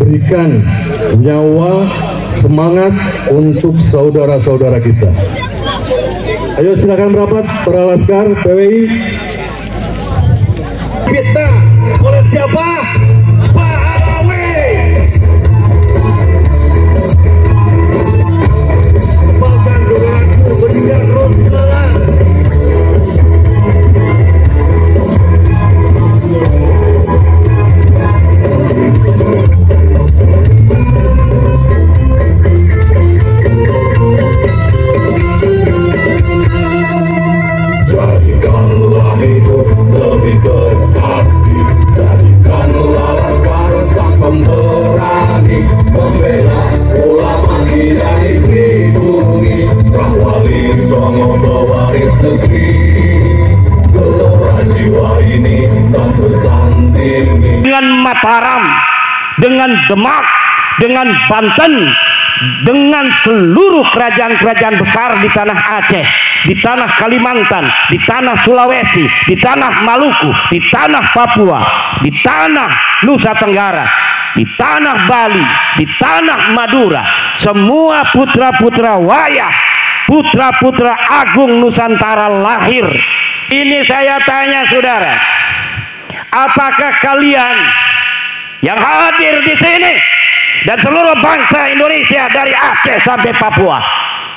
berikan nyawa, semangat untuk saudara-saudara kita. Ayo silakan merapat para laskar PWI. Kita oleh siapa? Dengan Mataram, dengan Demak, dengan Banten, dengan seluruh kerajaan-kerajaan besar di tanah Aceh, di tanah Kalimantan, di tanah Sulawesi, di tanah Maluku, di tanah Papua, di tanah Nusa Tenggara, di tanah Bali, di tanah Madura, semua putra-putra wayah, putra-putra agung Nusantara lahir. Ini saya tanya saudara, apakah kalian yang hadir di sini dan seluruh bangsa Indonesia dari Aceh sampai Papua,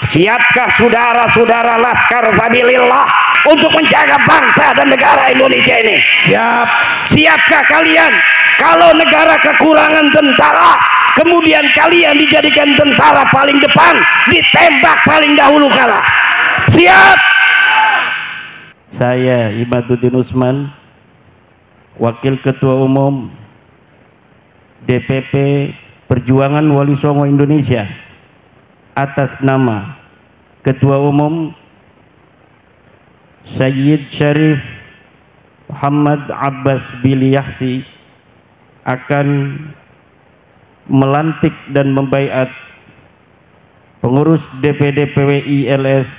siapkah saudara-saudara Laskar Sabilillah untuk menjaga bangsa dan negara Indonesia ini? Siap. Siapkah kalian kalau negara kekurangan tentara, kemudian kalian dijadikan tentara paling depan, ditembak paling dahulu kalah? Siap. Saya Imaduddin Usman, Wakil Ketua Umum DPP Perjuangan Wali Songo Indonesia, atas nama Ketua Umum Sayyid Syarif Muhammad Abbas Biliyahsi, akan melantik dan membaiat pengurus DPD PWI LS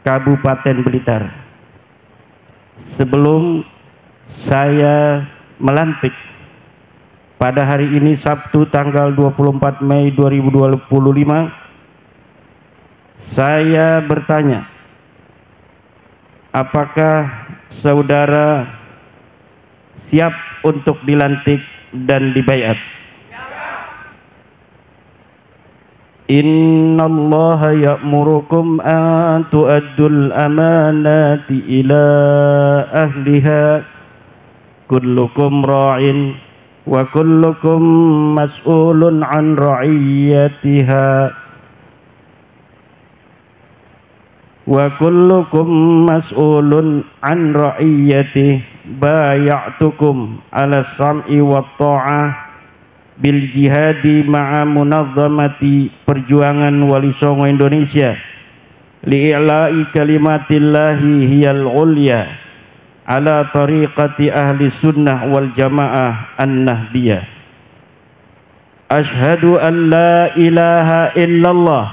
Kabupaten Blitar. Sebelum saya melantik pada hari ini Sabtu tanggal 24 Mei 2025, saya bertanya, apakah saudara siap untuk dilantik dan dibaiat? Innallaha ya'murukum an tu'addul amanati ila ahliha kullukum ra'in wa kullukum mas'ulun an ra'iyatiha wa kullukum mas'ulun an ra'iyatihi bay'atukum ala sam'i wa ta'ah bil jihadi ma'a munazzamati Perjuangan Wali Songo Indonesia li'i'la'i kalimatillahi hiyal ulya ala tariqati ahli sunnah wal jamaah an-nahdiyah. Ashhadu an la ilaha illallah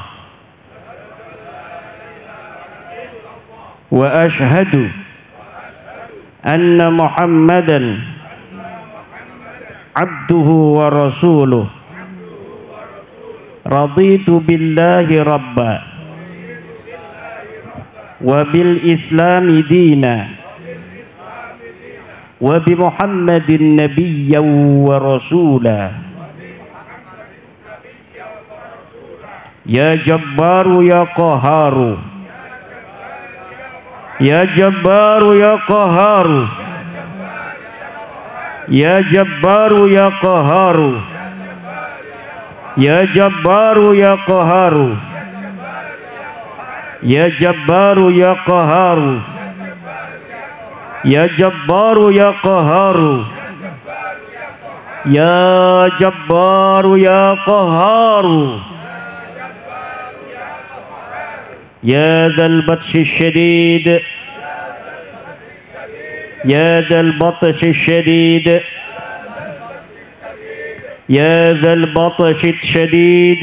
wa ashhadu anna Muhammadan abduhu wa rasuluh. Raditu billahi rabba wa bil islami dina wa bi Muhammadin nabiyyan wa rasula. Ya Jabbaru ya Qaharu, ya Jabbaru ya Qaharu, ya Jabbaru ya Qaharu, ya Jabbaru ya Qaharu, ya Jabbaru ya Qaharu, ya Jabbaru ya Qaharu, ya Jabbaru ya Qaharu, ya Dzal Batshi Syadid, ya Dzal Batshi Syadid, ya Dzal Batshi Syadid.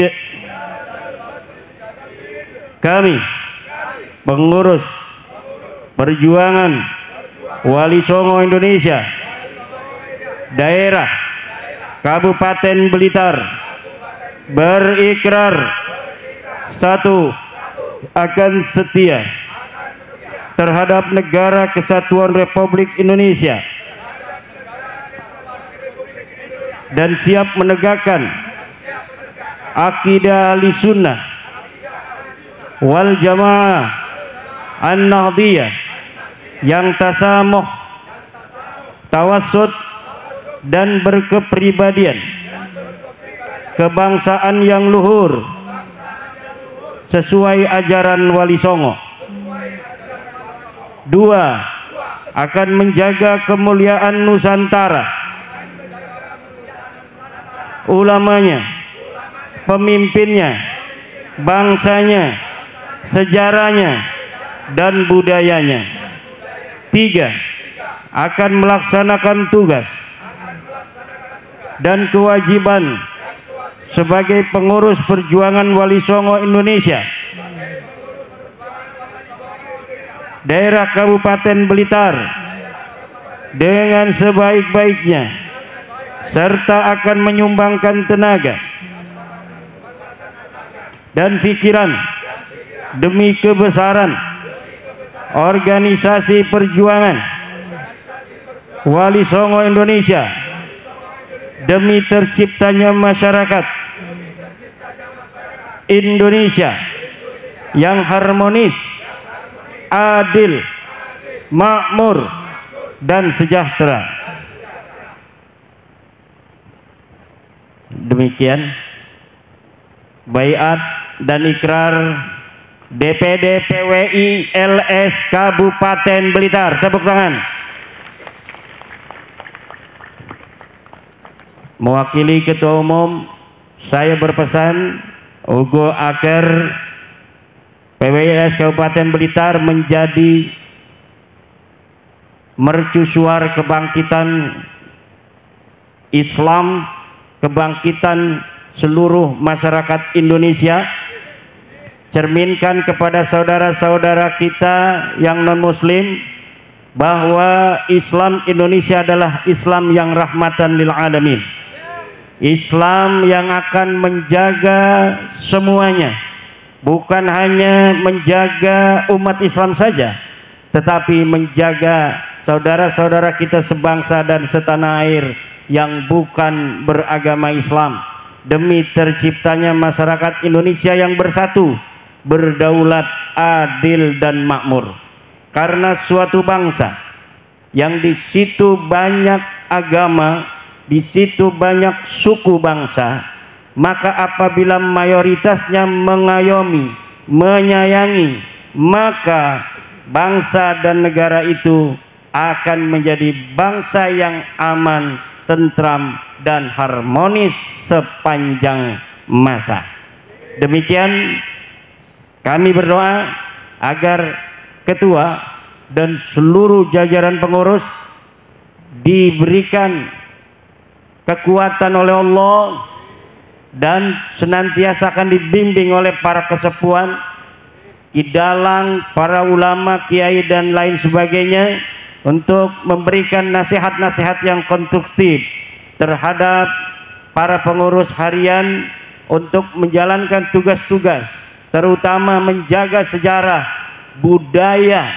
Kami pengurus Perjuangan Wali Songo Indonesia daerah Kabupaten Blitar berikrar, 1. Akan setia terhadap Negara Kesatuan Republik Indonesia dan siap menegakkan akidah Ahlussunnah wal Jamaah An-Nahdiyah yang tasamuh, tawassut dan berkepribadian kebangsaan yang luhur sesuai ajaran Wali Songo. 2. Akan menjaga kemuliaan Nusantara, ulamanya, pemimpinnya, bangsanya, sejarahnya, dan budayanya. 3. Akan melaksanakan tugas dan kewajiban sebagai pengurus perjuangan Wali Songo Indonesia daerah Kabupaten Blitar dengan sebaik-baiknya, serta akan menyumbangkan tenaga dan pikiran demi kebesaran organisasi perjuangan Wali Songo Indonesia, demi terciptanya masyarakat Indonesia yang harmonis, adil, makmur, dan sejahtera. Demikian baiat dan ikrar DPD PWI LS Kabupaten Blitar. Tepuk tangan. Mewakili Ketua Umum, saya berpesan Ugo agar PWI Kabupaten Blitar menjadi mercusuar kebangkitan Islam, kebangkitan seluruh masyarakat Indonesia. Cerminkan kepada saudara-saudara kita yang non-muslim bahwa Islam Indonesia adalah Islam yang rahmatan lil alamin, Islam yang akan menjaga semuanya, bukan hanya menjaga umat Islam saja, tetapi menjaga saudara-saudara kita sebangsa dan setanah air yang bukan beragama Islam, demi terciptanya masyarakat Indonesia yang bersatu, berdaulat, adil, dan makmur. Karena suatu bangsa yang di situ banyak agama, di situ banyak suku bangsa, maka apabila mayoritasnya mengayomi, menyayangi, maka bangsa dan negara itu akan menjadi bangsa yang aman, tentram, dan harmonis sepanjang masa. Demikian kami berdoa agar ketua dan seluruh jajaran pengurus diberikan kekuatan oleh Allah dan senantiasa akan dibimbing oleh para kesepuan, kidalang, para ulama, kiai, dan lain sebagainya untuk memberikan nasihat-nasihat yang konstruktif terhadap para pengurus harian untuk menjalankan tugas-tugas, terutama menjaga sejarah, budaya,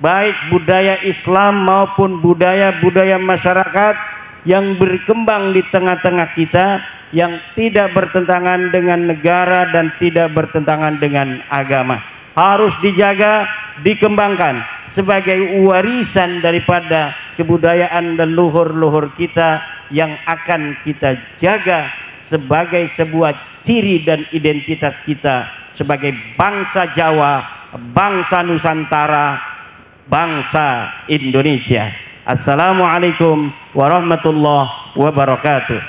baik budaya Islam maupun budaya-budaya masyarakat yang berkembang di tengah-tengah kita, yang tidak bertentangan dengan negara dan tidak bertentangan dengan agama. Harus dijaga, dikembangkan sebagai warisan daripada kebudayaan dan luhur-luhur kita yang akan kita jaga sebagai sebuah ciri dan identitas kita sebagai bangsa Jawa, bangsa Nusantara, bangsa Indonesia. Assalamualaikum warahmatullahi wabarakatuh.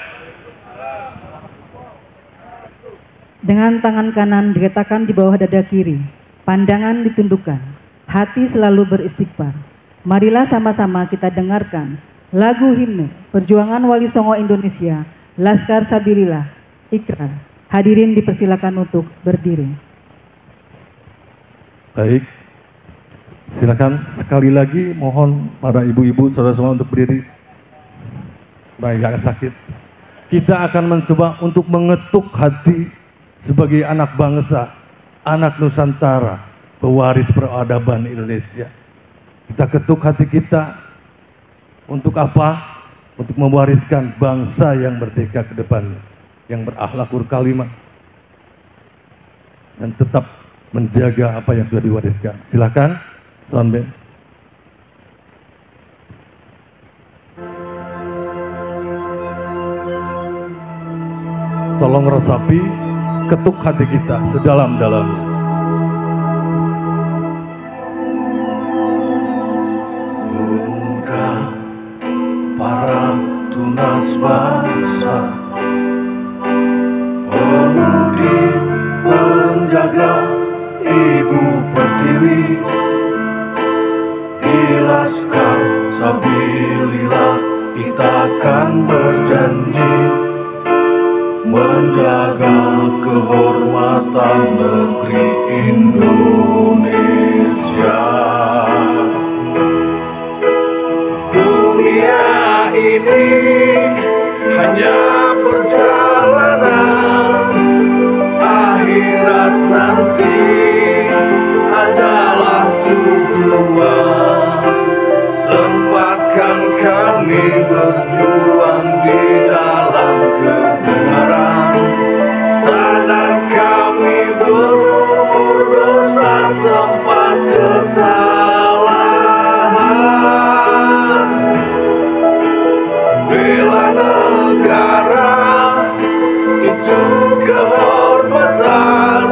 Dengan tangan kanan diletakkan di bawah dada kiri, pandangan ditundukkan, hati selalu beristighfar. Marilah sama-sama kita dengarkan lagu himne Perjuangan Wali Songo Indonesia, Laskar Sabilillah, Ikrar. Hadirin dipersilakan untuk berdiri. Baik, silakan sekali lagi mohon para ibu-ibu saudara semua untuk berdiri. Baik, agak sakit. kita akan mencoba untuk mengetuk hati sebagai anak bangsa, anak Nusantara, pewaris peradaban Indonesia. Kita ketuk hati kita untuk apa? Untuk mewariskan bangsa yang merdeka ke depannya, yang berakhlakul karimah, dan tetap menjaga apa yang sudah diwariskan. Silakan, Tuan Ben. Tolong resapi, ketuk hati kita sedalam-dalamnya. Muda para tunas bangsa, pemudi penjaga ibu pertiwi, di laskar sabilillah kita akan berjanji menjaga kehormatan negeri Indonesia. Dunia ini hanya perjalanan, akhirat nanti adalah tujuan. Sempatkan kami berjuang di dalam kebenaran, sadar kami berumur dosa tempat kesalahan. Bela negara itu kehormatan,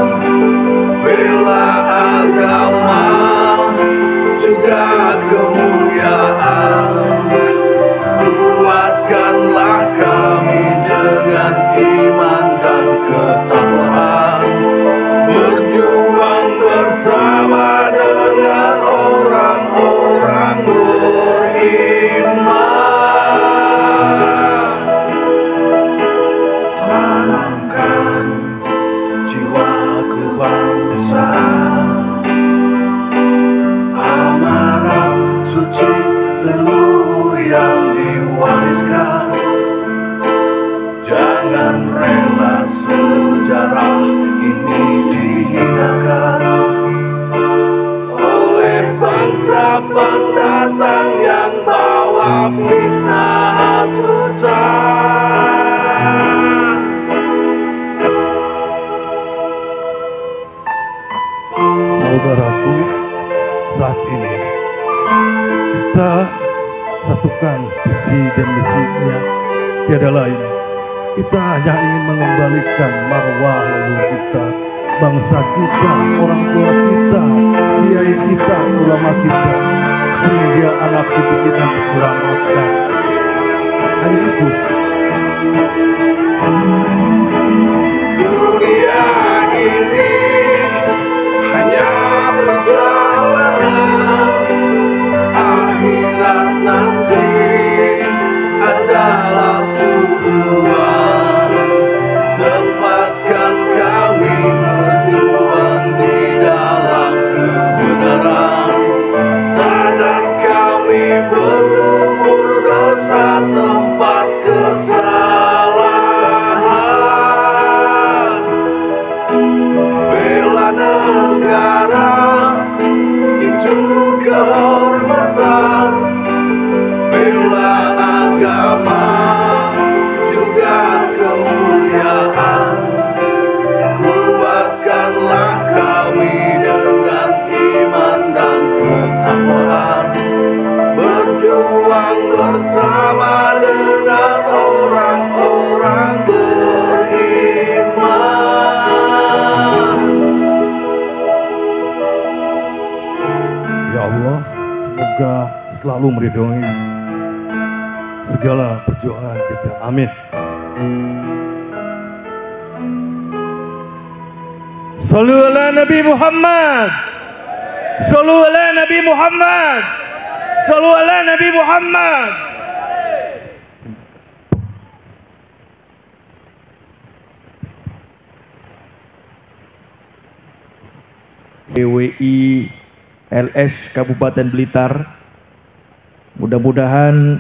bela agama juga kemuliaan. Kuatkanlah kami dengan iman dan ketakwaan, berjuang bersama dengan orang-orang beriman. Tanamkan jiwa kebangsaan, amanat suci leluhur yang diwariskan. Jangan rela sejarah ini dihinakan oleh bangsa pendatang yang bawa fitnah hasutan. Saudaraku, saat ini kita satukan visi dan misinya, tiada lain. Kita hanya ingin mengembalikan marwah leluhur kita, bangsa kita, orang tua kita, kiai kita, ulama kita, sehingga anak cucu kita diselamatkan. Hanya itu. Dunia ini hanya perjalanan, akhirat nanti adalah tujuan. Sempatkan kami berjuang di dalam kebenaran, sadar kami berumur dosa tempat kesalahan. Bela negara itu kehormatan, bela agama juga kemuliaan. Kuatkanlah kami dengan iman dan ketakwaan, berjuang bersama dengan orang-orang beriman. Ya Allah, semoga selalu meridhoi segala perjuangan kita. Amin. Sallu ala Nabi Muhammad. Sallu ala Nabi Muhammad. Sallu ala Nabi Muhammad. PWI LS Kabupaten Blitar, mudah-mudahan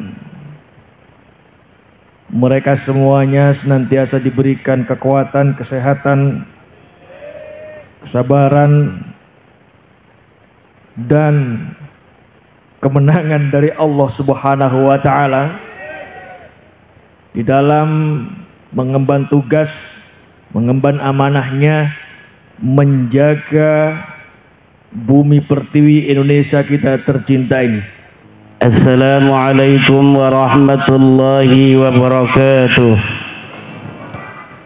mereka semuanya senantiasa diberikan kekuatan, kesehatan, kesabaran, dan kemenangan dari Allah Subhanahu wa Ta'ala di dalam mengemban tugas, mengemban amanahnya, menjaga bumi pertiwi Indonesia kita tercinta ini. Assalamualaikum warahmatullahi wabarakatuh.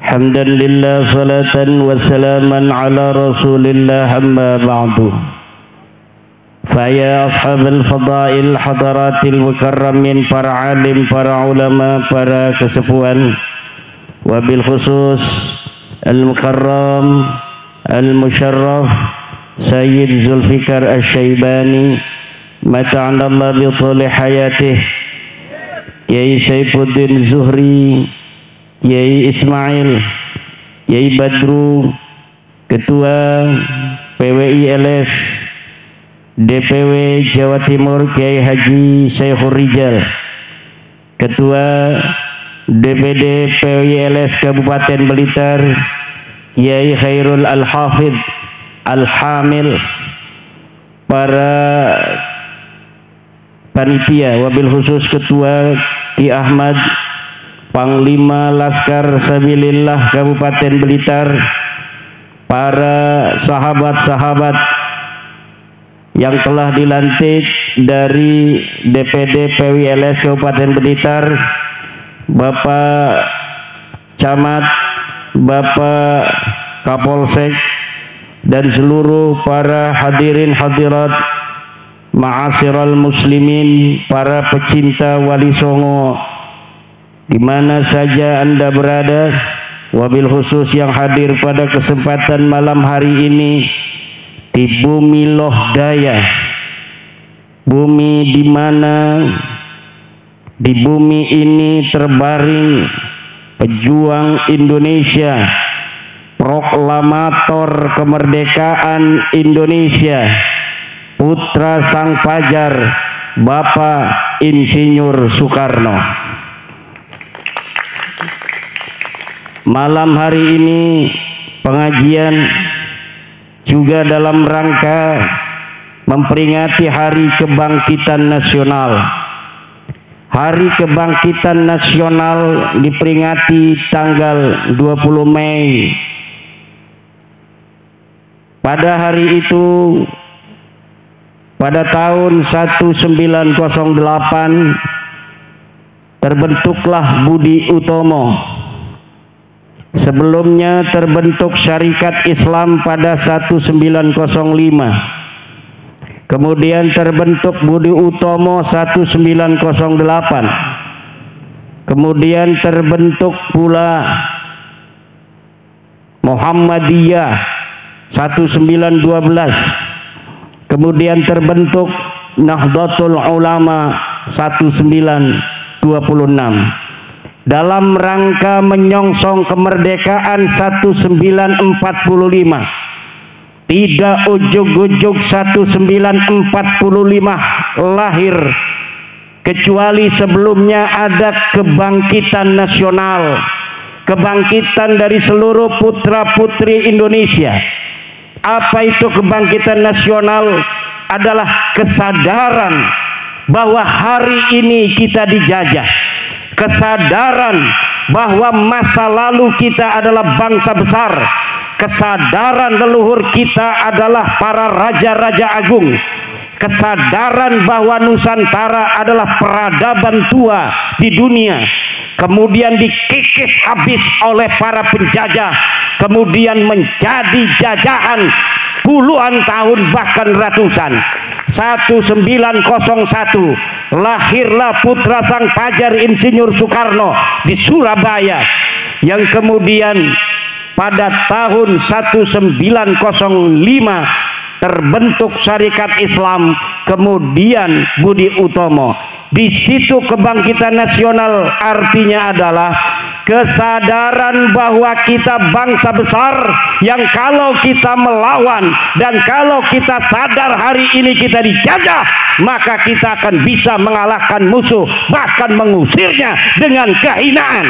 Hamdan lillah, salatan wa salaman ala rasulillah, amma ba'du. Faya ashabal fadail hadaratil mukarramin, para alim, para ulama, para kesepuhan, wabil khusus al-mukarram al-musharraf Sayyid Zulfikar Asy-Syaibani mata'anallah bi thuli hayatih, Yai Saifuddin Zuhri, Yai Ismail, Yai Badru, Ketua PWI LS DPW Jawa Timur Kiai Haji Syekhur Rijal, Ketua DPD PWI LS Kabupaten Blitar Kiai Khairul Al-Hafidh Al-Hamil, para panitia, wabil khusus Ketua Ki Ahmad, Panglima Laskar Sabilillah Kabupaten Blitar, para sahabat-sahabat yang telah dilantik dari DPD PWLS Kabupaten Blitar, Bapak Camat, Bapak Kapolsek, dan seluruh para hadirin hadirat, ma'asyiral muslimin, para pecinta Wali Songo di mana saja Anda berada, wabil khusus yang hadir pada kesempatan malam hari ini di bumi Loh Daya, bumi di mana di bumi ini terbaring pejuang Indonesia, proklamator kemerdekaan Indonesia, putra sang fajar, Bapak Insinyur Soekarno. Malam hari ini pengajian juga dalam rangka memperingati Hari Kebangkitan Nasional. Hari Kebangkitan Nasional diperingati tanggal 20 Mei. Pada hari itu, pada tahun 1908 terbentuklah Budi Utomo. Sebelumnya terbentuk Syarikat Islam pada 1905. Kemudian terbentuk Budi Utomo 1908. Kemudian terbentuk pula Muhammadiyah 1912. Kemudian terbentuk Nahdlatul Ulama 1926. Dalam rangka menyongsong kemerdekaan 1945. Tidak ujug-ujug 1945 lahir, kecuali sebelumnya ada kebangkitan nasional, kebangkitan dari seluruh putra-putri Indonesia. Apa itu kebangkitan nasional? Adalah kesadaran bahwa hari ini kita dijajah, kesadaran bahwa masa lalu kita adalah bangsa besar, kesadaran leluhur kita adalah para raja-raja agung, kesadaran bahwa Nusantara adalah peradaban tua di dunia, kemudian dikikis habis oleh para penjajah, kemudian menjadi jajahan puluhan tahun bahkan ratusan. 1901 lahirlah putra sang fajar Insinyur Soekarno di Surabaya, yang kemudian pada tahun 1905 terbentuk Syarikat Islam, kemudian Budi Utomo. Di situ kebangkitan nasional artinya adalah kesadaran bahwa kita bangsa besar yang kalau kita melawan dan kalau kita sadar hari ini kita dijajah, maka kita akan bisa mengalahkan musuh, bahkan mengusirnya dengan kehinaan.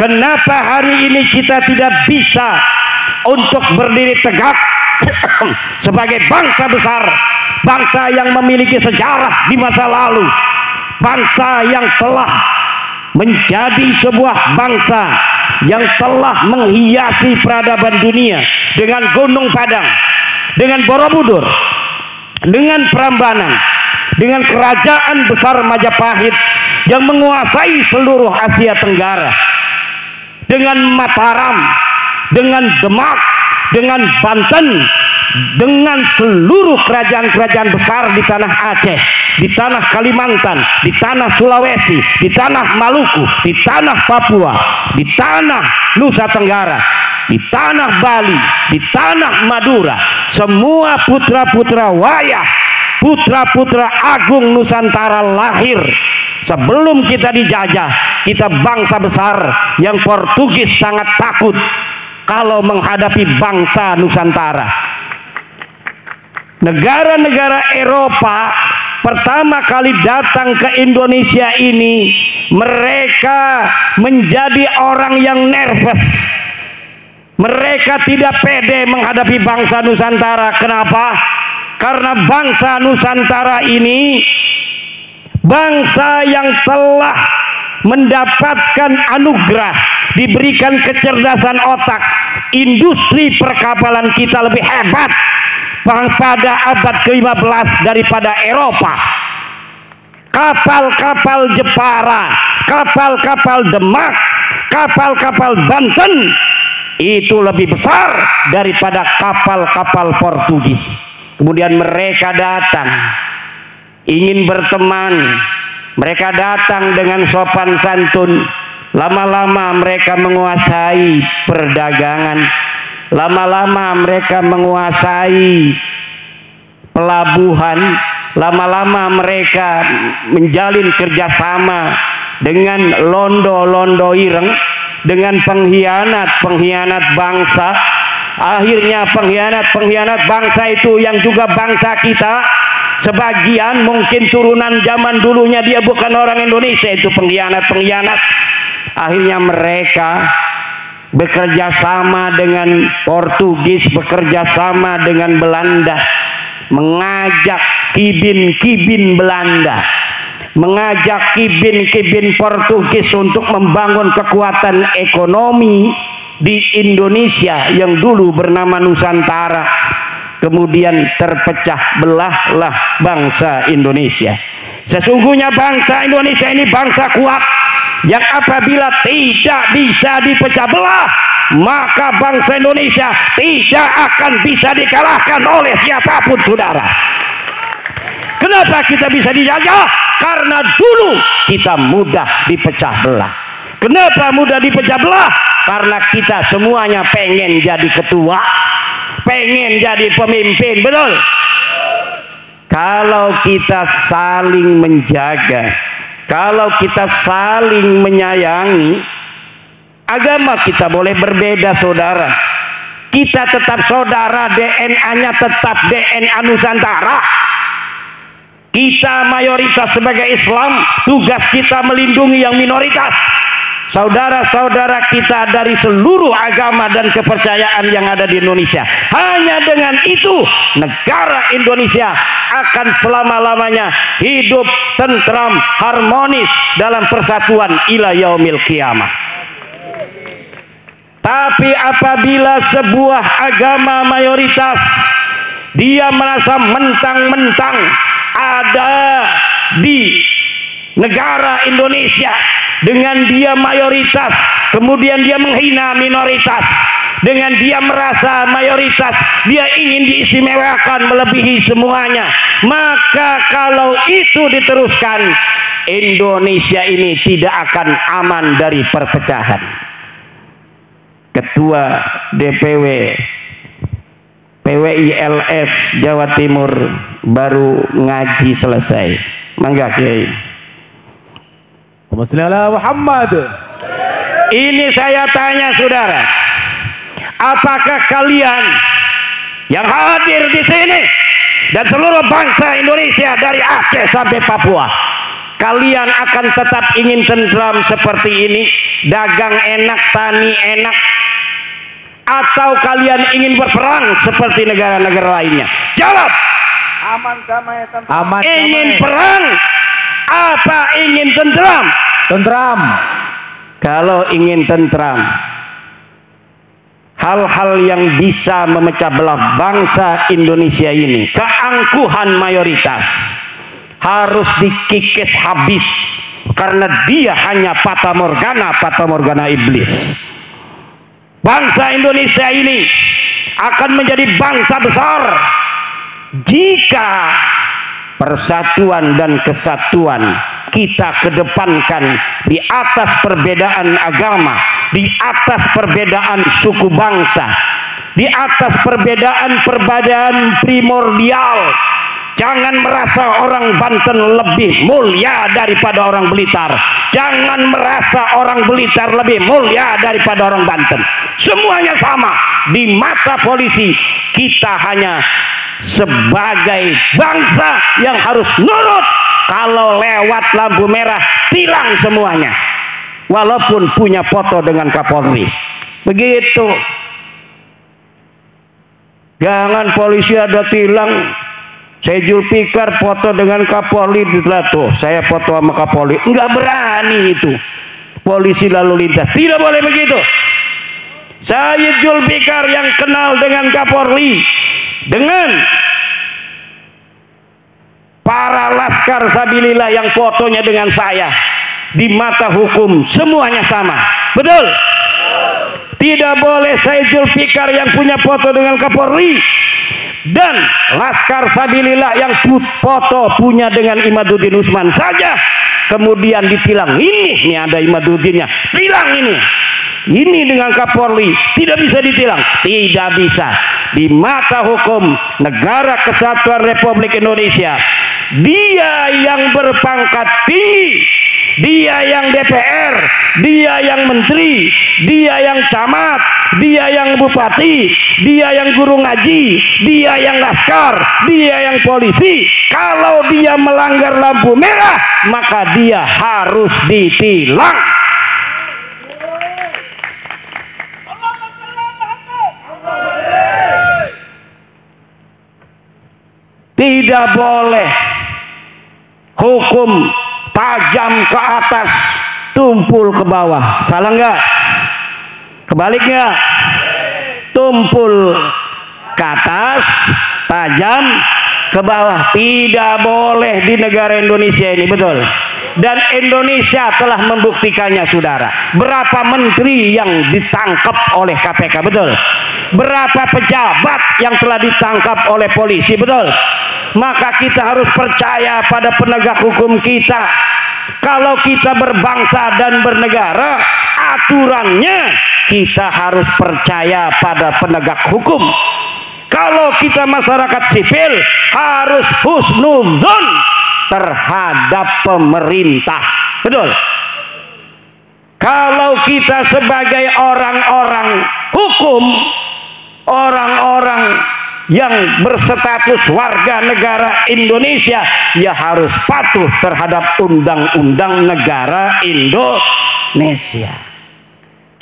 Kenapa hari ini kita tidak bisa untuk berdiri tegak sebagai bangsa besar, bangsa yang memiliki sejarah di masa lalu, bangsa yang telah menjadi sebuah bangsa yang telah menghiasi peradaban dunia dengan Gunung Padang, dengan Borobudur, dengan Prambanan, dengan kerajaan besar Majapahit yang menguasai seluruh Asia Tenggara, dengan Mataram, dengan Demak, dengan Banten, dengan seluruh kerajaan-kerajaan besar di tanah Aceh, di tanah Kalimantan, di tanah Sulawesi, di tanah Maluku, di tanah Papua, di tanah Nusa Tenggara, di tanah Bali, di tanah Madura. Semua putra-putra wayah, putra-putra agung Nusantara lahir sebelum kita dijajah. Kita bangsa besar yang Portugis sangat takut kalau menghadapi bangsa Nusantara. Negara-negara Eropa pertama kali datang ke Indonesia ini, mereka menjadi orang yang nervous. Mereka tidak pede menghadapi bangsa Nusantara. Kenapa? Karena bangsa Nusantara ini bangsa yang telah mendapatkan anugerah, diberikan kecerdasan otak. Industri perkapalan kita lebih hebat pada abad ke-15 daripada Eropa. Kapal-kapal Jepara, kapal-kapal Demak, kapal-kapal Banten itu lebih besar daripada kapal-kapal Portugis. Kemudian mereka datang ingin berteman, mereka datang dengan sopan santun. Lama-lama mereka menguasai perdagangan, lama-lama mereka menguasai pelabuhan, lama-lama mereka menjalin kerjasama dengan londo-londo ireng, dengan pengkhianat-pengkhianat bangsa. Akhirnya pengkhianat-pengkhianat bangsa itu yang juga bangsa kita, sebagian mungkin turunan zaman dulunya dia bukan orang Indonesia, itu pengkhianat-pengkhianat. Akhirnya mereka bekerja sama dengan Portugis, bekerja sama dengan Belanda, mengajak kibin-kibin Belanda, mengajak kibin-kibin Portugis untuk membangun kekuatan ekonomi di Indonesia yang dulu bernama Nusantara. Kemudian terpecah belahlah bangsa Indonesia. Sesungguhnya bangsa Indonesia ini bangsa kuat yang apabila tidak bisa dipecah belah, maka bangsa Indonesia tidak akan bisa dikalahkan oleh siapapun, saudara. Kenapa kita bisa dijajah? Karena dulu kita mudah dipecah belah. Kenapa mudah dipecah belah? Karena kita semuanya pengen jadi ketua, pengen jadi pemimpin, betul? Kalau kita saling menjaga, kalau kita saling menyayangi, agama kita boleh berbeda, saudara. Kita tetap saudara, DNA-nya tetap DNA Nusantara. Kita mayoritas sebagai Islam, tugas kita melindungi yang minoritas. Saudara-saudara kita dari seluruh agama dan kepercayaan yang ada di Indonesia. Hanya dengan itu negara Indonesia akan selama-lamanya hidup tentram, harmonis dalam persatuan ila yaumil qiyamah. Tapi apabila sebuah agama mayoritas dia merasa mentang-mentang ada di negara Indonesia, dengan dia mayoritas, kemudian dia menghina minoritas, dengan dia merasa mayoritas, dia ingin diistimewakan melebihi semuanya, maka kalau itu diteruskan, Indonesia ini tidak akan aman dari perpecahan. Ketua DPW PWILS Jawa Timur baru ngaji selesai. Mangga Kiai. Muhammad. Ini saya tanya saudara, apakah kalian yang hadir di sini dan seluruh bangsa Indonesia dari Aceh sampai Papua, kalian akan tetap ingin tentram seperti ini, dagang enak, tani enak, atau kalian ingin berperang seperti negara-negara lainnya? Jawab. Aman, damai, tentram. Aman, Ingin damai. perang apa ingin tentram? Tentram. Kalau ingin tentram, hal-hal yang bisa memecah belah bangsa Indonesia ini, keangkuhan mayoritas harus dikikis habis, karena dia hanya fata morgana iblis. Bangsa Indonesia ini akan menjadi bangsa besar jika persatuan dan kesatuan kita kedepankan di atas perbedaan agama, di atas perbedaan suku bangsa, di atas perbedaan primordial. Jangan merasa orang Banten lebih mulia daripada orang Blitar. Jangan merasa orang Blitar lebih mulia daripada orang Banten. Semuanya sama di mata polisi. Kita hanya sebagai bangsa yang harus nurut. Kalau lewat lampu merah, tilang semuanya, walaupun punya foto dengan Kapolri. Begitu. Jangan polisi ada tilang, saya Zulfikar foto dengan Kapolri, tuh saya foto sama Kapolri. Enggak berani itu polisi lalu lintas. Tidak boleh begitu. Saya Zulfikar yang kenal dengan Kapolri, dengan para laskar sabilillah yang fotonya dengan saya, di mata hukum semuanya sama. Betul? Tidak boleh saya Zulfikar yang punya foto dengan Kapolri dan laskar sabilillah yang foto punya dengan Imaduddin Usman saja kemudian ditilang. Ini ada Imaduddinnya, tilang ini dengan Kapolri, tidak bisa ditilang. Tidak bisa. Di mata hukum negara kesatuan Republik Indonesia, dia yang berpangkat tinggi, dia yang DPR, dia yang menteri, dia yang camat, dia yang bupati, dia yang guru ngaji, dia yang laskar, dia yang polisi. Kalau dia melanggar lampu merah, maka dia harus ditilang. Tidak boleh hukum tajam ke atas, tumpul ke bawah. Salah enggak? Kebaliknya, tumpul ke atas, tajam ke bawah. Tidak boleh di negara Indonesia ini, betul. Dan Indonesia telah membuktikannya, saudara. Berapa menteri yang ditangkap oleh KPK, betul. Berapa pejabat yang telah ditangkap oleh polisi, betul. Maka kita harus percaya pada penegak hukum kita. Kalau kita berbangsa dan bernegara, aturannya kita harus percaya pada penegak hukum. Kalau kita masyarakat sipil, harus husnudzon terhadap pemerintah, betul. Kalau kita sebagai orang-orang hukum, orang-orang yang berstatus warga negara Indonesia, ya harus patuh terhadap undang-undang negara Indonesia.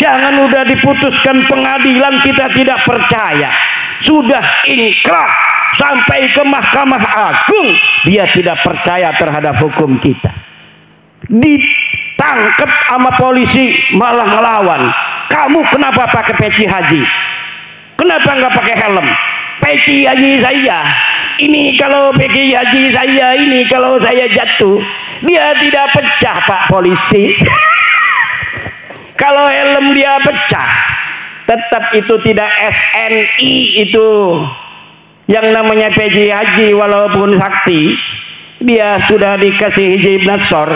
Jangan udah diputuskan pengadilan kita tidak percaya, sudah inkrah sampai ke Mahkamah Agung, dia tidak percaya terhadap hukum kita. Ditangkap sama polisi malah ngelawan. Kamu kenapa pakai peci haji? Kenapa nggak pakai helm? Peci haji saya ini, kalau peci haji saya ini, kalau saya jatuh dia tidak pecah, Pak polisi. Kalau helm dia pecah, tetap itu tidak SNI, itu yang namanya peci haji. Walaupun sakti, dia sudah dikasih hijab nasor,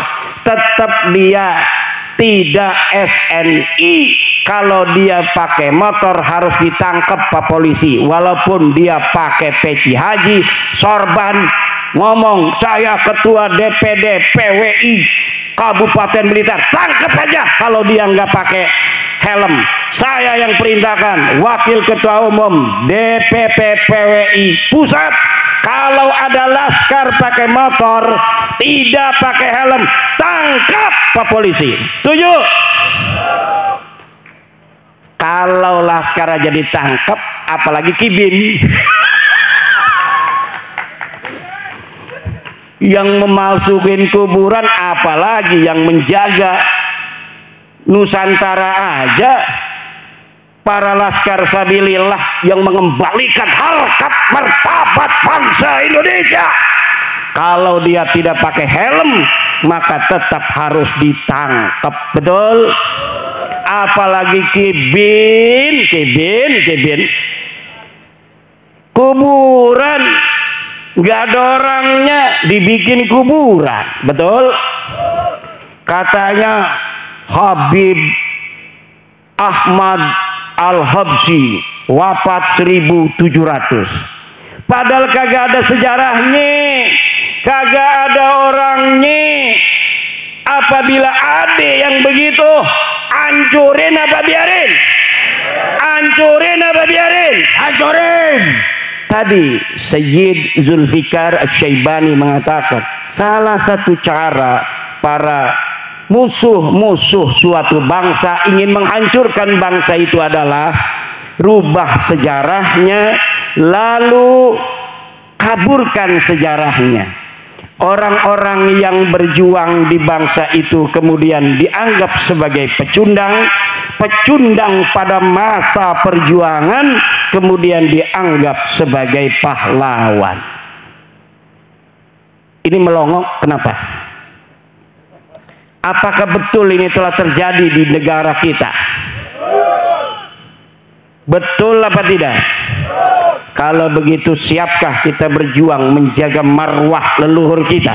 tetap dia tidak SNI. Kalau dia pakai motor harus ditangkap Pak polisi, walaupun dia pakai peci haji, sorban, ngomong saya ketua DPD PWI Kabupaten Blitar, tangkap aja kalau dia nggak pakai helm. Saya yang perintahkan, Wakil Ketua Umum DPP PWI Pusat, kalau ada laskar pakai motor tidak pakai helm, tangkap Pak Polisi. Setuju? Kalau laskar aja ditangkap, apalagi kibin yang memasukin kuburan, apalagi yang menjaga Nusantara aja. Para laskar sabilillah yang mengembalikan harkat martabat bangsa Indonesia, kalau dia tidak pakai helm maka tetap harus ditangkap. Betul? Apalagi kibin kuburan, nggak ada orangnya dibikin kuburan. Betul? Katanya Habib Ahmad Al-Habsyi wafat 1700, padahal kagak ada sejarahnya, kagak ada orangnya. Apabila ada yang begitu, hancurin apa biarin? Hancurin apa biarin? Hancurin. Tadi Sayyid Zulfikar Asy-Syaibani mengatakan salah satu cara para musuh-musuh suatu bangsa ingin menghancurkan bangsa itu adalah rubah sejarahnya, lalu kaburkan sejarahnya. Orang-orang yang berjuang di bangsa itu kemudian dianggap sebagai pecundang pada masa perjuangan, kemudian dianggap sebagai pahlawan. Ini melongok kenapa? Apakah betul ini telah terjadi di negara kita? Betul apa tidak? Kalau begitu, siapkah kita berjuang menjaga marwah leluhur kita?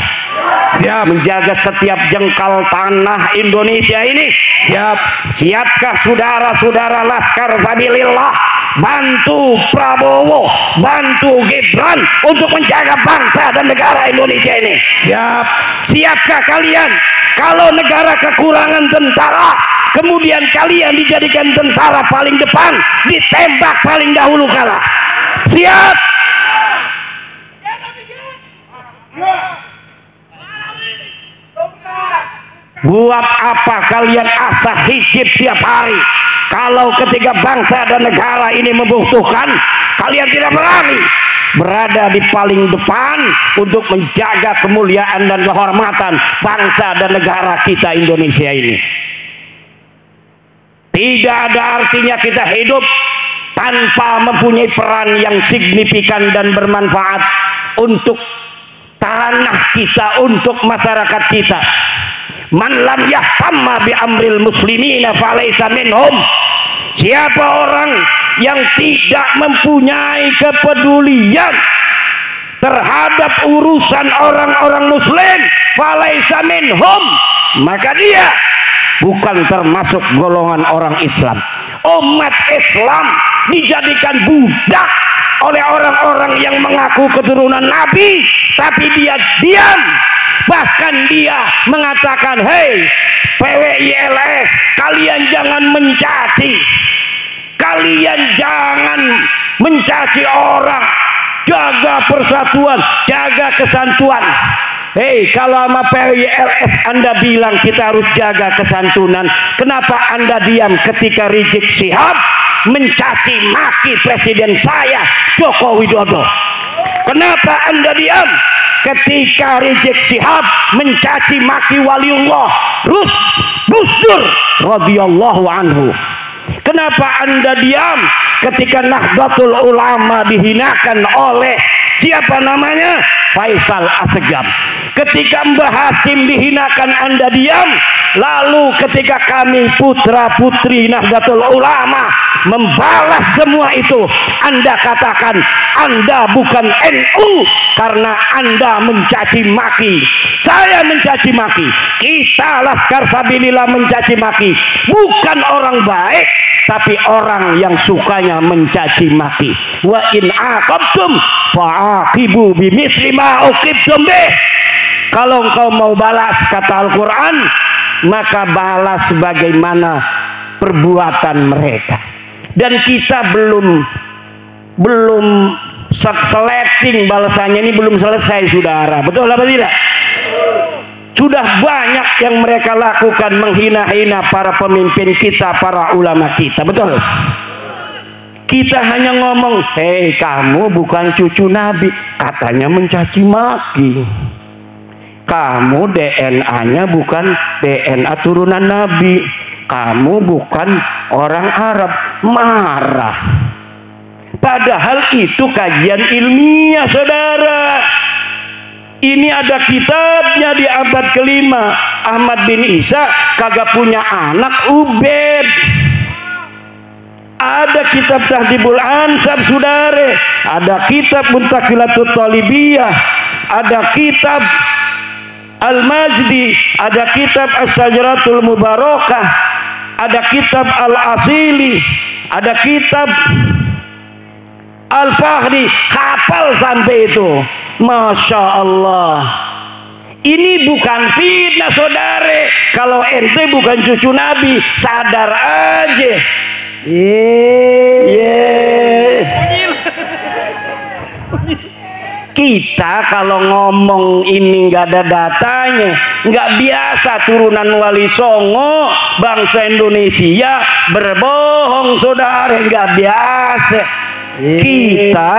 Siap. Menjaga setiap jengkal tanah Indonesia ini? Siap. Siapkah saudara-saudara laskar sabilillah bantu Prabowo, bantu Gibran untuk menjaga bangsa dan negara Indonesia ini? Siap. Siapkah kalian kalau negara kekurangan tentara, kemudian kalian dijadikan tentara paling depan, ditembak paling dahulu kalah? Siap. Buat apa kalian asah hijib tiap hari kalau ketika bangsa dan negara ini membutuhkan, kalian tidak berani berada di paling depan untuk menjaga kemuliaan dan kehormatan bangsa dan negara kita Indonesia ini? Tidak ada artinya kita hidup tanpa mempunyai peran yang signifikan dan bermanfaat untuk tanah kita, untuk masyarakat kita. Man lam yahtamma bi amril muslimina falaysa minhum. Siapa orang yang tidak mempunyai kepedulian terhadap urusan orang-orang muslim, falaysa minhum, maka dia bukan termasuk golongan orang Islam. Umat Islam dijadikan budak oleh orang-orang yang mengaku keturunan Nabi, tapi dia diam. Bahkan dia mengatakan, hei PWILS, kalian jangan mencaci, kalian jangan mencaci orang, jaga persatuan, jaga kesantuan. Hei, kalau sama PWILS Anda bilang kita harus jaga kesantunan, kenapa Anda diam ketika Rizik Syihab mencaci maki presiden saya Joko Widodo? Kenapa Anda diam ketika Rizik Syihab mencaci maki waliullah Gus Dur radhiyallahu anhu? Kenapa Anda diam ketika Nahdlatul Ulama dihinakan oleh siapa namanya? Faisal Assegaf. Ketika Mbah Hasim dihinakan, Anda diam. Lalu ketika kami putra-putri Nahdlatul Ulama membalas semua itu, Anda katakan Anda bukan NU karena Anda mencaci maki. Saya mencaci maki, kita Laskar Sabilillah mencaci maki, bukan orang baik, tapi orang yang sukanya mencaci maki. Wa in aqabtum fa'aqibu bimisli ma uqibtum bih. Kalau engkau mau balas, kata Al-Quran, maka balas sebagaimana perbuatan mereka. Dan kita belum seleting balasannya, ini belum selesai, saudara. Betul apa tidak? Sudah banyak yang mereka lakukan, menghina-hina para pemimpin kita, para ulama kita. Betul? Kita hanya ngomong, hei kamu bukan cucu Nabi, katanya mencaci maki. Kamu DNA-nya bukan DNA turunan Nabi, kamu bukan orang Arab, marah. Padahal itu kajian ilmiah, saudara. Ini ada kitabnya di abad kelima. Ahmad bin Isa kagak punya anak, Ubed. Ada kitab Tahdhibul Ansab, saudara. Ada kitab Muntaqilatut Talibiyah. Ada kitab Al-Majdi. Ada kitab As-Sajaratul Mubarakah. Ada kitab Al-Asili. Ada kitab Al-Fahri. Hafal sampai itu. Masya Allah. Ini bukan fitnah, saudara. Kalau ente bukan cucu Nabi, sadar aja. Kita kalau ngomong ini nggak ada datanya, nggak biasa turunan Wali Songo, bangsa Indonesia berbohong, saudara, nggak biasa. Kita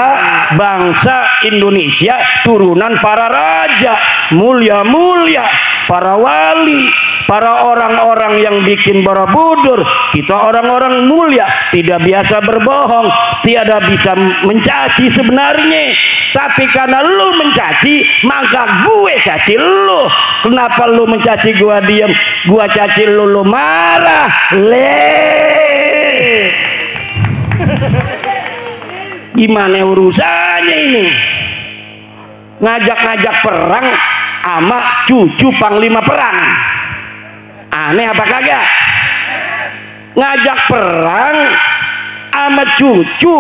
bangsa Indonesia turunan para raja mulia-mulia, para wali, para orang-orang yang bikin Borobudur. Kita orang-orang mulia, tidak biasa berbohong, tiada bisa mencaci sebenarnya. Tapi karena lu mencaci, maka gue caci lu. Kenapa lu mencaci gua diam, gua caci lu marah? Gimana urusannya ini? Ngajak-ngajak perang sama cucu panglima perang. Aneh apa kagak? Ngajak perang sama cucu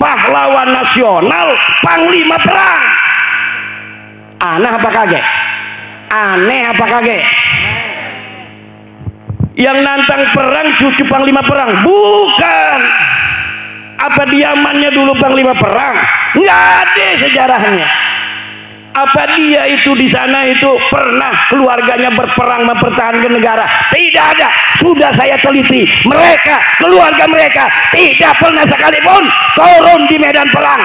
pahlawan nasional panglima perang. Aneh apa kagak? Aneh apa kagak? Yang nantang perang cucu panglima perang? Bukan. Apa diamannya dulu panglima perang? Nggak ada sejarahnya. Apa dia itu di sana itu pernah keluarganya berperang mempertahankan negara? Tidak ada. Sudah saya teliti, mereka, keluarga mereka tidak pernah sekalipun turun di medan perang.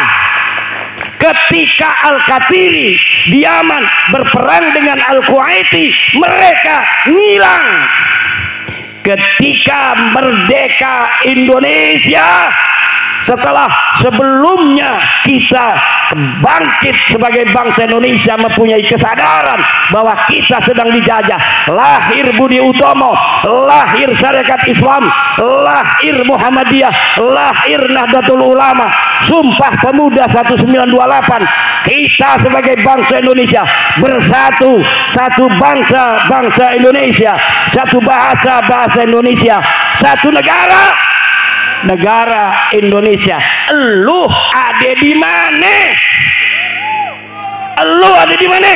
Ketika Al-Qatiri di Yaman berperang dengan Al-Kuwaiti, mereka ngilang. Ketika merdeka Indonesia, setelah sebelumnya kita bangkit sebagai bangsa Indonesia, mempunyai kesadaran bahwa kita sedang dijajah, lahir Budi Utomo, lahir Syarikat Islam, lahir Muhammadiyah, lahir Nahdlatul Ulama, Sumpah Pemuda 1928. Kita sebagai bangsa Indonesia bersatu, satu bangsa, bangsa Indonesia, satu bahasa, bahasa Indonesia, satu negara, negara Indonesia. Lu ada di mana? Lu ada di mana?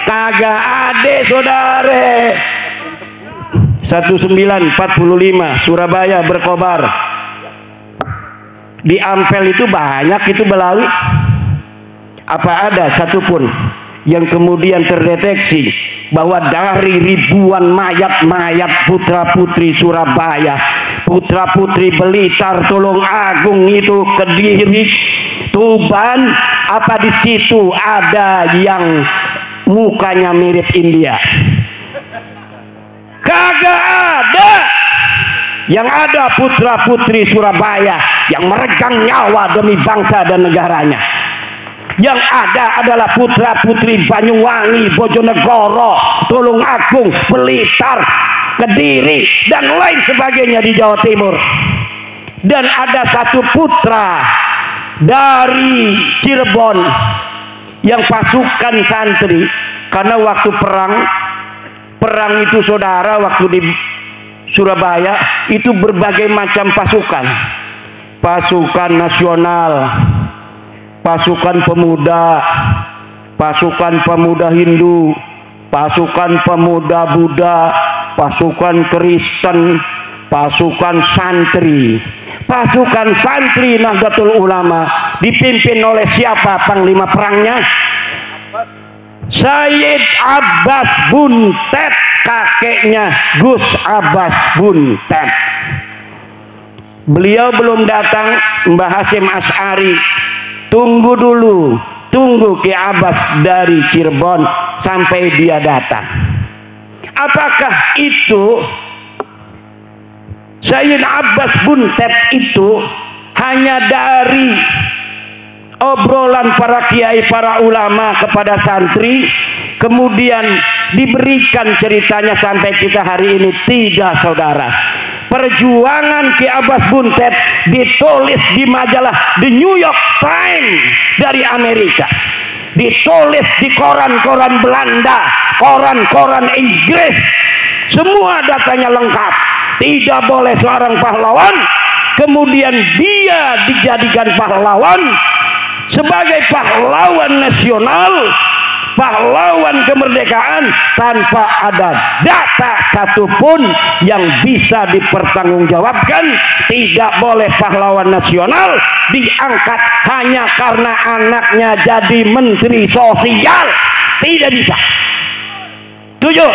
Kagak ada, saudara. 1945 Surabaya berkobar. Di Ampel itu banyak itu Belawi. Apa ada satupun yang kemudian terdeteksi bahwa dari ribuan mayat-mayat putra-putri Surabaya, putra-putri Blitar, Tulung Agung, itu Kediri, Tuban, apa di situ ada yang mukanya mirip India? Kagak ada. Yang ada putra-putri Surabaya yang meregang nyawa demi bangsa dan negaranya. Yang ada adalah putra-putri Banyuwangi, Bojonegoro, Tulung Agung, Blitar, Kediri, dan lain sebagainya di Jawa Timur. Dan ada satu putra dari Cirebon yang pasukan santri, karena waktu perang itu, saudara, waktu di Surabaya itu berbagai macam pasukan, pasukan nasional, pasukan pemuda, pasukan pemuda Hindu, pasukan pemuda Buddha, pasukan Kristen, pasukan santri. Pasukan santri Nahdlatul Ulama dipimpin oleh siapa panglima perangnya? Sayyid Abbas Buntet, kakeknya Gus Abbas Buntet. Beliau belum datang, Mbah Hasyim Asy'ari. Tunggu dulu, tunggu Ki Abbas dari Cirebon sampai dia datang. Apakah itu Sayyid Abbas Buntet itu hanya dari obrolan para kiai, para ulama kepada santri, kemudian diberikan ceritanya sampai kita hari ini? Tidak, saudara. Perjuangan Ki Abbas Buntet ditulis di majalah The New York Times dari Amerika, ditulis di koran-koran Belanda, koran-koran Inggris, semua datanya lengkap. Tidak boleh seorang pahlawan kemudian dia dijadikan pahlawan sebagai pahlawan nasional, pahlawan kemerdekaan tanpa ada data satupun yang bisa dipertanggungjawabkan. Tidak boleh pahlawan nasional diangkat hanya karena anaknya jadi menteri sosial. Tidak bisa. Tujuh.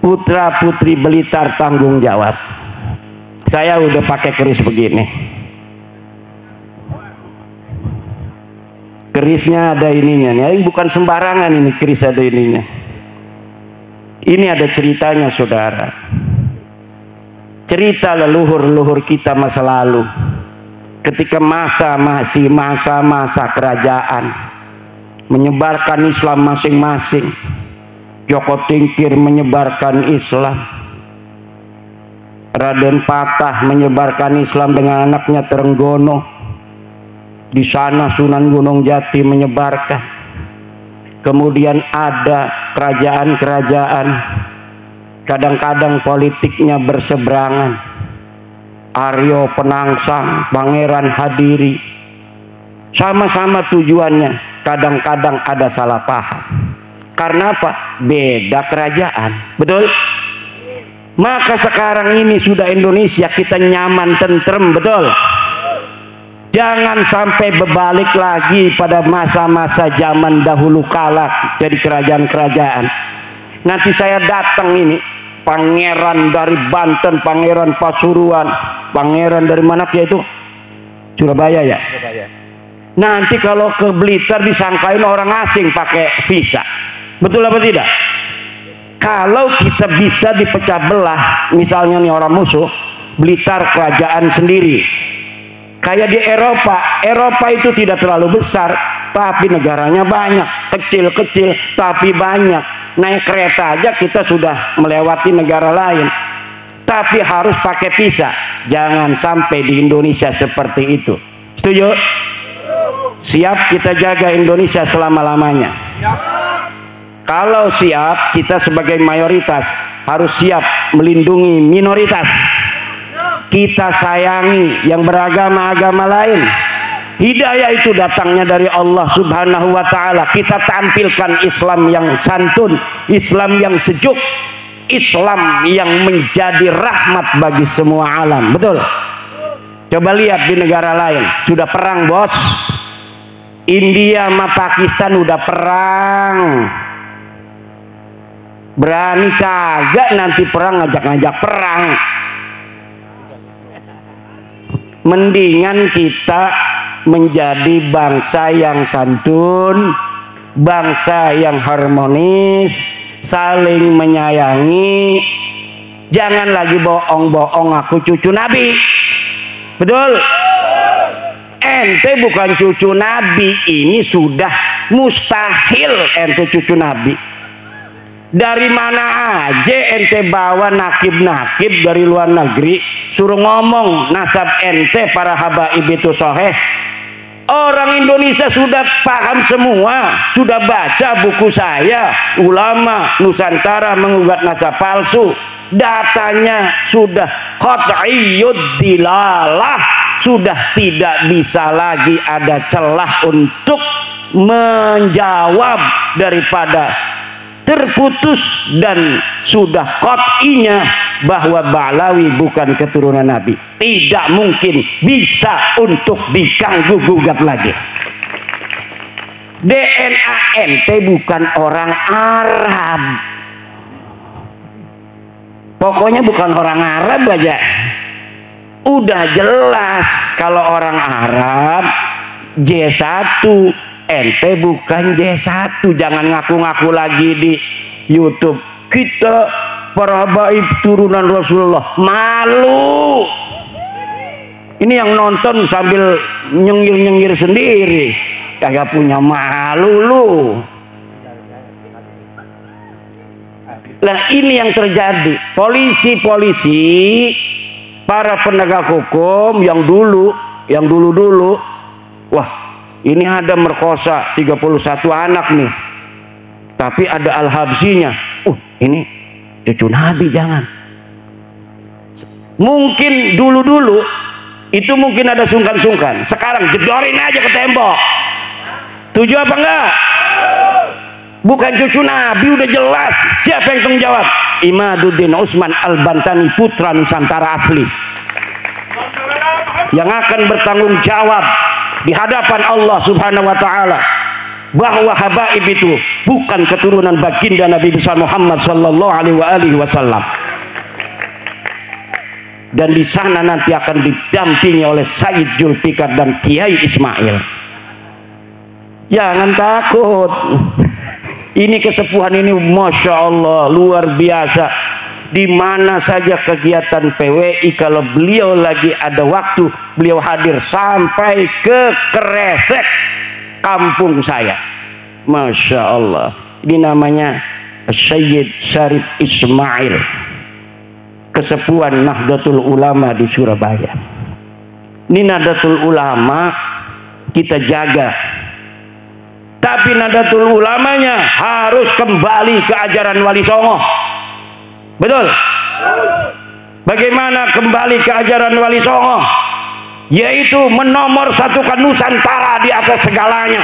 Putra putri Blitar tanggung jawab. Saya udah pakai keris begini. Kerisnya ada ininya, ini bukan sembarangan, ini keris ada ininya. Ini ada ceritanya, saudara. Cerita leluhur-leluhur kita masa lalu, ketika masih masa kerajaan, menyebarkan Islam masing-masing. Joko Tingkir menyebarkan Islam, Raden Patah menyebarkan Islam dengan anaknya Trenggono. Di sana Sunan Gunung Jati menyebarkan. Kemudian ada kerajaan-kerajaan, kadang-kadang politiknya berseberangan. Aryo Penangsang, Pangeran Hadiri, sama-sama tujuannya, kadang-kadang ada salah paham. Karena apa? Beda kerajaan. Betul? Maka sekarang ini sudah Indonesia kita nyaman, tentrem. Betul? Jangan sampai berbalik lagi pada masa-masa zaman dahulu kala jadi kerajaan-kerajaan. Nanti saya datang ini, pangeran dari Banten, pangeran Pasuruan, pangeran dari mana ya itu? Surabaya ya? Surabaya. Nanti kalau ke Blitar disangkain orang asing pakai visa. Betul apa tidak? Kalau kita bisa dipecah belah, misalnya nih orang musuh, Blitar kerajaan sendiri. Kayak di Eropa itu tidak terlalu besar, tapi negaranya banyak, kecil-kecil tapi banyak. Naik kereta aja kita sudah melewati negara lain. Tapi harus pakai visa. Jangan sampai di Indonesia seperti itu. Setuju? Siap kita jaga Indonesia selama-lamanya. Kalau siap, kita sebagai mayoritas harus siap melindungi minoritas. Kita sayangi yang beragama-agama lain. Hidayah itu datangnya dari Allah Subhanahu wa ta'ala. Kita tampilkan Islam yang santun, Islam yang sejuk, Islam yang menjadi rahmat bagi semua alam. Betul? Coba lihat di negara lain, sudah perang, bos. India sama Pakistan udah perang. Berani kagak nanti perang ngajak-ngajak perang. Mendingan kita menjadi bangsa yang santun, bangsa yang harmonis, saling menyayangi. Jangan lagi bohong-bohong aku cucu Nabi. Betul? Ente bukan cucu Nabi, ini sudah mustahil ente cucu Nabi. Dari mana aja ente bawa nakib-nakib dari luar negeri, suruh ngomong nasab ente para habaib itu soheh. Orang Indonesia sudah paham semua, sudah baca buku saya, ulama Nusantara mengugat nasab palsu. Datanya sudah qat'iyyud dilalah, sudah tidak bisa lagi ada celah untuk menjawab daripada terputus dan sudah qat'inya bahwa Ba'lawi bukan keturunan Nabi. Tidak mungkin bisa untuk diganggu gugat lagi. DNA ente bukan orang Arab, pokoknya bukan orang Arab aja. Udah jelas kalau orang Arab J1, ente bukan J1. Jangan ngaku-ngaku lagi di YouTube kita para habaib turunan Rasulullah. Malu. Ini yang nonton sambil nyengir-nyengir sendiri, kagak punya malu lu. Nah ini yang terjadi. Polisi-polisi, para penegak hukum yang dulu, wah ini ada merkosa 31 anak nih, tapi ada al-habsinya. Ini cucu Nabi, jangan. Mungkin dulu itu mungkin ada sungkan-sungkan. Sekarang jedorin aja ke tembok. Tujuh apa enggak? Bukan cucu Nabi, udah jelas. Siapa yang tanggung jawab? Imaduddin Usman Al-Bantani, putra Nusantara asli, yang akan bertanggung jawab di hadapan Allah Subhanahu wa taala bahwa habaib itu bukan keturunan baginda Nabi besar Muhammad sallallahu alaihi wasallam. Dan di sana nanti akan didampingi oleh Sayyid Zulfikar dan Kiai Ismail. Jangan takut. Ini kesepuhan ini Masya Allah luar biasa. Di mana saja kegiatan PWI, kalau beliau lagi ada waktu, beliau hadir sampai ke Kresek, kampung saya. Masya Allah. Ini namanya Sayyid Syarif Ismail, kesepuhan Nahdlatul Ulama di Surabaya. Ini Nahdlatul Ulama kita jaga, tapi Nahdlatul Ulamanya harus kembali ke ajaran Wali Songo. Betul? Bagaimana kembali ke ajaran Wali Songo? Yaitu menomorsatukan Nusantara di atas segalanya.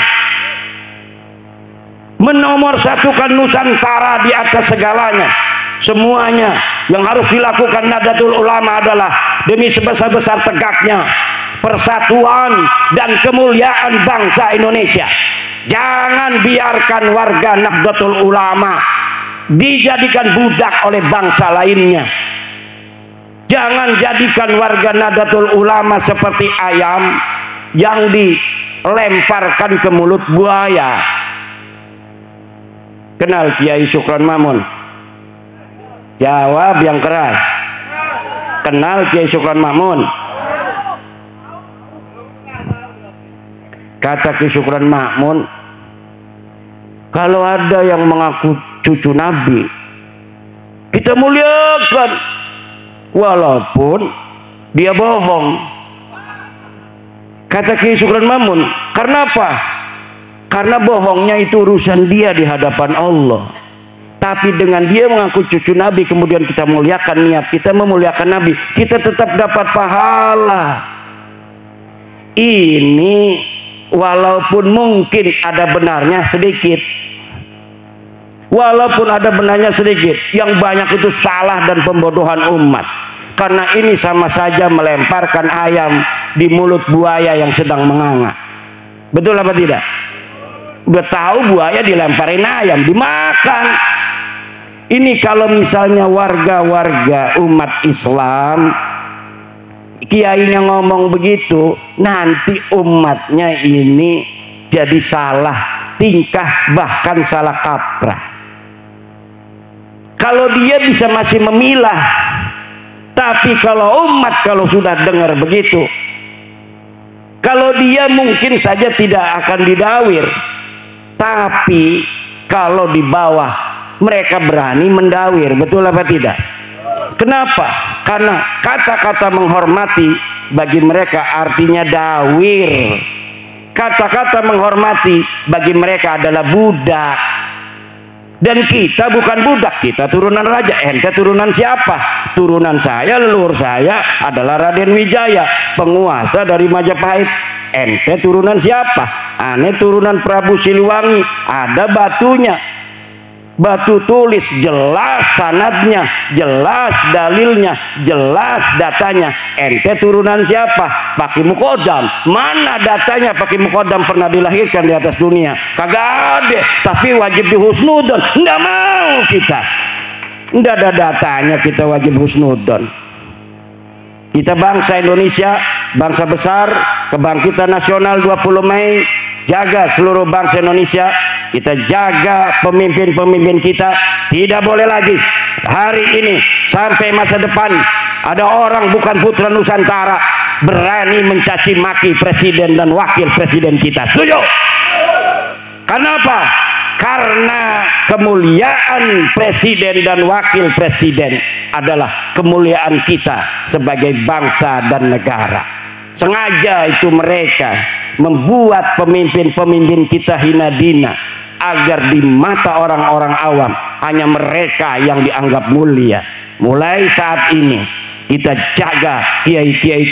Menomorsatukan Nusantara di atas segalanya. Semuanya yang harus dilakukan Nahdlatul Ulama adalah demi sebesar-besar tegaknya persatuan dan kemuliaan bangsa Indonesia. Jangan biarkan warga Nahdlatul Ulama dijadikan budak oleh bangsa lainnya. Jangan jadikan warga Nahdlatul Ulama seperti ayam yang dilemparkan ke mulut buaya. Kenal Kiai Syukron Mamun? Jawab yang keras. Kenal Kiai Syukron Mamun? Kata Kiai Syukron Mamun, kalau ada yang mengaku cucu Nabi, kita muliakan walaupun dia bohong. Kata Kiai Syukron Mamun, karena apa? Karena bohongnya itu urusan dia di hadapan Allah. Tapi dengan dia mengaku cucu Nabi, kemudian kita muliakan, niat kita memuliakan Nabi, kita tetap dapat pahala. Ini walaupun mungkin ada benarnya sedikit, walaupun ada benarnya sedikit, yang banyak itu salah dan pembodohan umat. Karena ini sama saja melemparkan ayam di mulut buaya yang sedang menganga. Betul apa tidak? Udah tahu buaya dilemparin ayam, dimakan. Ini kalau misalnya warga-warga umat Islam, kiainya ngomong begitu, nanti umatnya ini jadi salah tingkah, bahkan salah kaprah. Kalau dia bisa masih memilah, tapi kalau umat kalau sudah dengar begitu, kalau dia mungkin saja tidak akan didawir, tapi kalau di bawah mereka berani mendawir. Betul apa tidak? Kenapa? Karena kata-kata menghormati bagi mereka artinya dawir. Kata-kata menghormati bagi mereka adalah budak. Dan kita bukan budak, kita turunan raja. Ente turunan siapa? Turunan saya, leluhur saya adalah Raden Wijaya, penguasa dari Majapahit. ente turunan siapa? Ane turunan Prabu Siliwangi. Ada batunya, batu tulis, jelas sanadnya, jelas dalilnya, jelas datanya. Ente turunan siapa? Pak Mukodam. Mana datanya Pak Mukodam pernah dilahirkan di atas dunia? Kagak ada. Tapi wajib dihusnudon. Nggak mau kita. Nggak ada datanya, kita wajib husnudon. Kita bangsa Indonesia, bangsa besar, kebangkitan nasional 20 Mei, jaga seluruh bangsa Indonesia, kita jaga pemimpin-pemimpin kita. Tidak boleh lagi hari ini sampai masa depan ada orang bukan putra Nusantara berani mencaci maki presiden dan wakil presiden kita. Setuju? Kenapa? Karena kemuliaan presiden dan wakil presiden adalah kemuliaan kita sebagai bangsa dan negara. Sengaja itu mereka membuat pemimpin-pemimpin kita hina dina, agar di mata orang-orang awam hanya mereka yang dianggap mulia. Mulai saat ini kita jaga kiai-kiai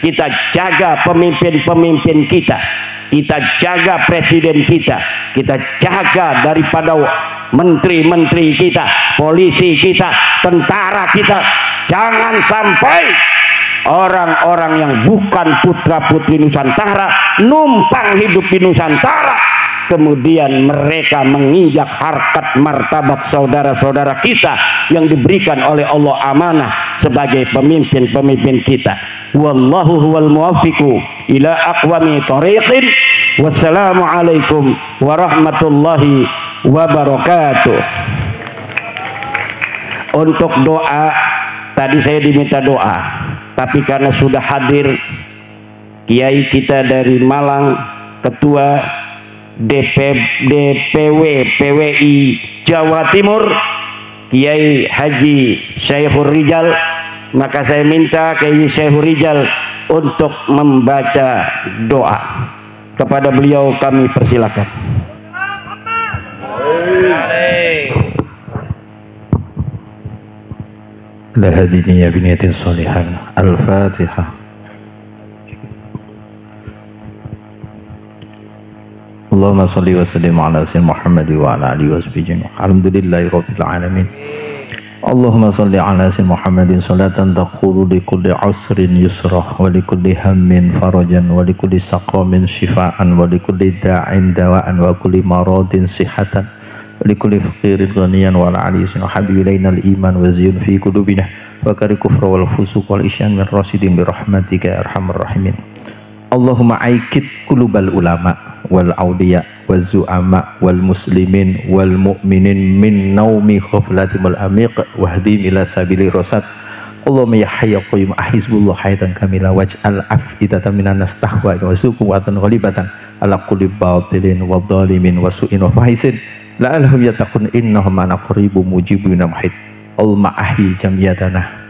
kita jaga pemimpin-pemimpin kita jaga presiden kita jaga daripada menteri-menteri kita, polisi kita, tentara kita. Jangan sampai orang-orang yang bukan putra-putri Nusantara numpang hidup di Nusantara, kemudian mereka menginjak harkat martabat saudara-saudara kita yang diberikan oleh Allah amanah sebagai pemimpin-pemimpin kita. Wallahu huwal muwaffiqu ila aqwami thariqin. Wassalamualaikum warahmatullahi wabarakatuh. Untuk doa, tadi saya diminta doa, tapi karena sudah hadir kiai kita dari Malang, ketua DPW PWI Jawa Timur, Kiai Haji Syekhur Rijal, maka saya minta Kiai Syekhur Rijal untuk membaca doa. Kepada beliau kami persilakan. La hadini ya biniyatin salihan. Al-Fatihah. Allahumma salli wa sallim ala sayyidina Muhammad wa ala alihi wa sahbihi. Alhamdulillahi rabbil alamin. Allahumma salli ala sayyidina Muhammadin salatan taqulu li kulli usrin yusra wa li kulli hammin farajan wa li kulli saqamin shifaan wa li kulli da'in dawaan wa kulli maradin sihatan wa li kulli faqirin ghaniyan wa ala alihi wa habibi ilaina al-iman wa ziyun fi qulubina wa kari kufra wal fusuq wal isyan min rasidin bi rahmatika ya arhamar rahimin. Allahumma aikid qulubal ulama wal awliya wal zu'ama wal muslimin wal mu'minin min naumi khuflatimul amiq wahdim ila sabili rosad. Allahumma ya hayya qayyum ahizbullah hayatan kamila waj'al afidatan minan nas tahwa wa suqwatan ghalibatan ala kulli batilin wa dhalimin wa su'in wa fahisin la'alhum yattaqun innahum ana qaribun mujibun muhid. Allahumma ahyi jamiyatana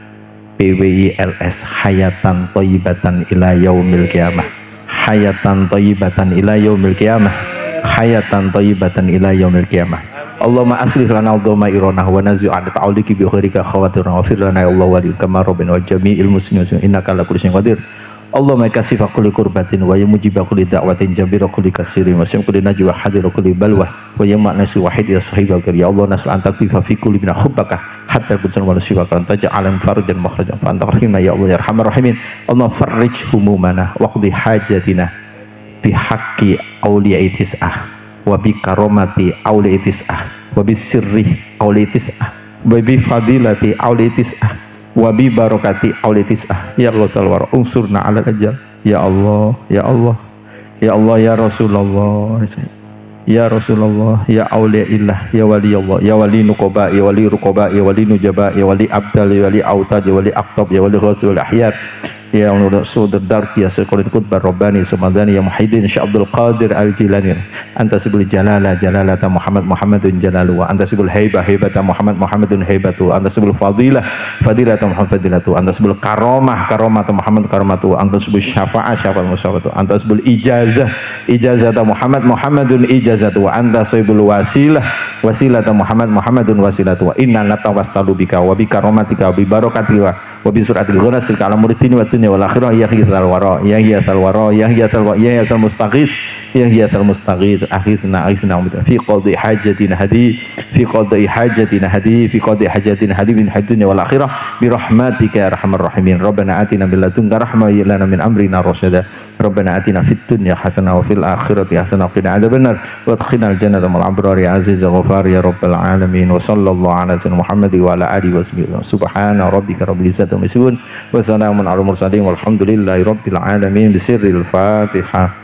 PWI LS hayatan thayyibatan ila yaumil qiyamah, hayatan thayyibatan ila yaumil qiyamah, hayatan thayyibatan ila yaumil qiyamah. Allahumma aslih lana dhamairana wa nazi'an ta'aliki bi khairika khawatirna wa fir lana ya Allah wa kama rabbana wa jami'il muslimin innaka ala kulli syai'in qadir. Allahumma kasifa kulli kurbatin wa mujiba kulli da'watin jabira kulli kasirin wa kulli najwa hadira kulli balwa wa yama'nasi wahid ya sahibal ya Allah nas'al anta fi kulli min hubbaka hatta kunsan wa nasibaka anta ja'alan farjan makhrajan fa anta rahimna ya Allah ya arhamar rahimin. Allah farrij humumana wa qdi hajatina bi haqqi awliya'i tis'ah wa bi karomati awliya'i tis'ah wa bi sirri awliya'i tis'ah wa bi fadilati awliya'i tis'ah wa bi barakati aulitisah ya Allah ta'ala unsurna ala ajal ya Allah ya Allah ya Allah ya Rasulullah ya Rasulullah ya auliyaillah ya wali Allah ya wali nuqaba ya wali ruqaba ya wali nujaba ya wali abdal ya wali autad ya wali aqtab ya wali ghasil ahyar ya Rasul darki ya Sayyidul Qutb Rabbani Samadani ya Muhyiddin Syekh Abdul Qadir Al-Jilani anta sibul jalala jalalata Muhammad Muhammadun jalalu wa anta sibul haibah haibata Muhammad Muhammadun haibatu anta sibul fadilah fadilata Muhammad fadilatu anta sibul karamah karamata Muhammad karamatu anta sibul syafa'ah syafa'at musyafatu anta sibul ijazah ijazata Muhammad Muhammadun ijazatu wa anta sibul wasilah wasilata Muhammadun wasilatu wa inna natawassalu bika wa bi karamatika wa bi barakatika wa bi suratil ghurasil kalam muridin wa dunya wal akhirah ya hiyasal wara ya hiyasal wara ya hiyasal mustaghis ya hiyasal mustaghis akhizna fi qadhi hajatina hadi fi qadhi hajatina hadi fi qadhi hajatina hadi min hadunya wal akhirah bi rahmatika ya arhamar rahimin rabbana atina min ladunka rahmah wa lana min amrina rasyada rabbana atina fid dunya hasanah wa fil akhirati hasanah wa qina adzabannar wa adkhilna al jannata ma'al abrar ya aziz ya ghafar ya rabbal alamin wa sallallahu ala sayyidina Muhammad wa ala alihi wa sahbihi subhana rabbika rabbil izzati amma yasifun wa salamun alal mursalin walhamdulillahi rabbil alamin bisirril fatihah.